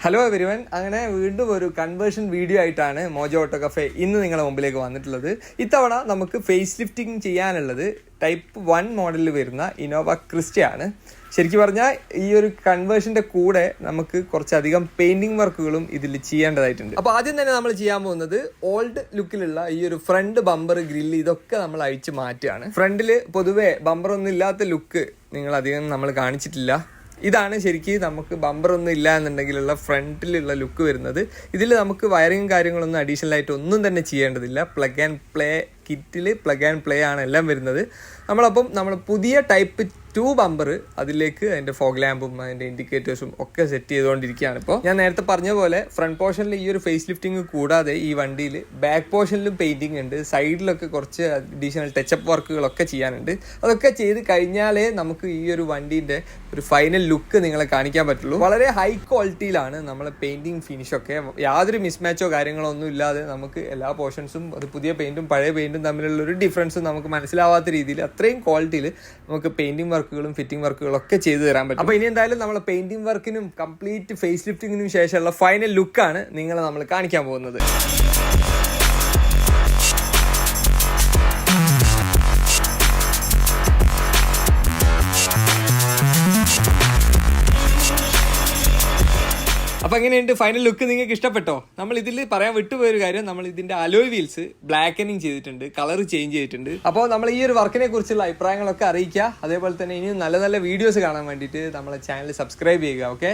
Hello everyone, അങ്ങനെ വീണ്ടും ഒരു കൺവേർഷൻ വീഡിയോ ആയിട്ടാണ് മോജോ ഓട്ടോ കഫേ ഇന്ന് നിങ്ങളുടെ മുമ്പിലേക്ക് വന്നിട്ടുള്ളത്. ഇത്തവണ നമുക്ക് ഫേസ് ലിഫ്റ്റിംഗ് ചെയ്യാനുള്ളത് ടൈപ്പ് 1 മോഡലിൽ വരുന്ന ഇന്നോവ ക്രിസ്റ്റയാണ്. ശരിക്കും പറഞ്ഞാൽ ഈ ഒരു കൺവേർഷൻ്റെ കൂടെ നമുക്ക് കുറച്ചധികം പെയിൻറ്റിങ് വർക്കുകളും ഇതിൽ ചെയ്യേണ്ടതായിട്ടുണ്ട്. അപ്പോൾ ആദ്യം തന്നെ നമ്മൾ ചെയ്യാൻ പോകുന്നത് ഓൾഡ് ലുക്കിലുള്ള ഈ ഒരു ഫ്രണ്ട് ബമ്പർ ഗ്രില്ല് ഇതൊക്കെ നമ്മൾ അഴിച്ച് മാറ്റുകയാണ്. ഫ്രണ്ടിൽ പൊതുവേ ബമ്പറൊന്നും ഇല്ലാത്ത ലുക്ക് നിങ്ങളധികം നമ്മൾ കാണിച്ചിട്ടില്ല. ഇതാണ് ശരിക്കും നമുക്ക് ബമ്പറൊന്നും ഇല്ല എന്നുണ്ടെങ്കിലുള്ള ഫ്രണ്ടിലുള്ള ലുക്ക് വരുന്നത്. ഇതിൽ നമുക്ക് വയറിങ് കാര്യങ്ങളൊന്നും അഡീഷണൽ ആയിട്ട് ഒന്നും തന്നെ ചെയ്യേണ്ടതില്ല. പ്ലഗ് ആൻഡ് പ്ലേ കിറ്റിൽ പ്ലഗ് ആൻഡ് പ്ലേ ആണ് എല്ലാം വരുന്നത്. നമ്മളപ്പം നമ്മൾ പുതിയ ടൈപ്പ് 2 ബമ്പർ അതിലേക്ക് അതിൻ്റെ ഫോഗ് ലാമ്പും അതിൻ്റെ ഇൻഡിക്കേറ്റേഴ്സും ഒക്കെ സെറ്റ് ചെയ്തുകൊണ്ടിരിക്കുകയാണ്. ഇപ്പോൾ ഞാൻ നേരത്തെ പറഞ്ഞ പോലെ ഫ്രണ്ട് പോർഷനിൽ ഈ ഒരു ഫേസ് ലിഫ്റ്റിംഗ് കൂടാതെ ഈ വണ്ടിയിൽ ബാക്ക് പോർഷനിലും പെയിൻറ്റിംഗ് ഉണ്ട്, സൈഡിലൊക്കെ കുറച്ച് അഡീഷണൽ ടച്ചപ്പ് വർക്കുകളൊക്കെ ചെയ്യാനുണ്ട്. അതൊക്കെ ചെയ്ത് കഴിഞ്ഞാലേ നമുക്ക് ഈ ഒരു വണ്ടീൻ്റെ ഒരു ഫൈനൽ ലുക്ക് നിങ്ങളെ കാണിക്കാൻ പറ്റുള്ളൂ. വളരെ ഹൈ ക്വാളിറ്റിയിലാണ് നമ്മളെ പെയിൻറ്റിങ് ഫിനിഷൊക്കെ. യാതൊരു മിസ്മാച്ചോ കാര്യങ്ങളോ ഒന്നും ഇല്ലാതെ നമുക്ക് എല്ലാ പോർഷൻസും അത് പുതിയ പെയിൻറ്റും പഴയ പെയിൻറ്റും തമ്മിലുള്ള ഒരു ഡിഫറൻസും നമുക്ക് മനസ്സിലാവാത്ത രീതിയിൽ അത്രയും ക്വാളിറ്റിയിൽ നമുക്ക് പെയിൻറ്റിംഗ് വർക്കുകളും ഫിറ്റിംഗ് വർക്കുകളും ഒക്കെ ചെയ്തു തരാൻ പറ്റും. അപ്പോൾ ഇനി എന്തായാലും നമ്മൾ പെയിൻറ്റിംഗ് വർക്കിനും കംപ്ലീറ്റ് ഫേസ് ലിഫ്റ്റിങ്ങിനും ശേഷമുള്ള ഫൈനൽ ലുക്കാണ് നിങ്ങളെ നമ്മൾ കാണിക്കാൻ പോകുന്നത്. അപ്പോൾ എങ്ങനെയുണ്ട് ഫൈനൽ ലുക്ക്? നിങ്ങൾക്ക് ഇഷ്ടപ്പെട്ടോ? നമ്മൾ ഇതിൽ പറയാൻ വിട്ടുപോയൊരു കാര്യം, നമ്മൾ ഇതിന്റെ അലോയ് വീൽസ് ബ്ലാക്കനിങ് ചെയ്തിട്ടുണ്ട്, കളർ ചേഞ്ച് ചെയ്തിട്ടുണ്ട്. അപ്പോൾ നമ്മൾ ഈ ഒരു വർക്കിനെ കുറിച്ചുള്ള അഭിപ്രായങ്ങളൊക്കെ അറിയിക്കുക. അതേപോലെ തന്നെ ഇനിയും നല്ല നല്ല വീഡിയോസ് കാണാൻ വേണ്ടിയിട്ട് നമ്മളെ ചാനൽ സബ്സ്ക്രൈബ് ചെയ്യുക. ഓക്കെ,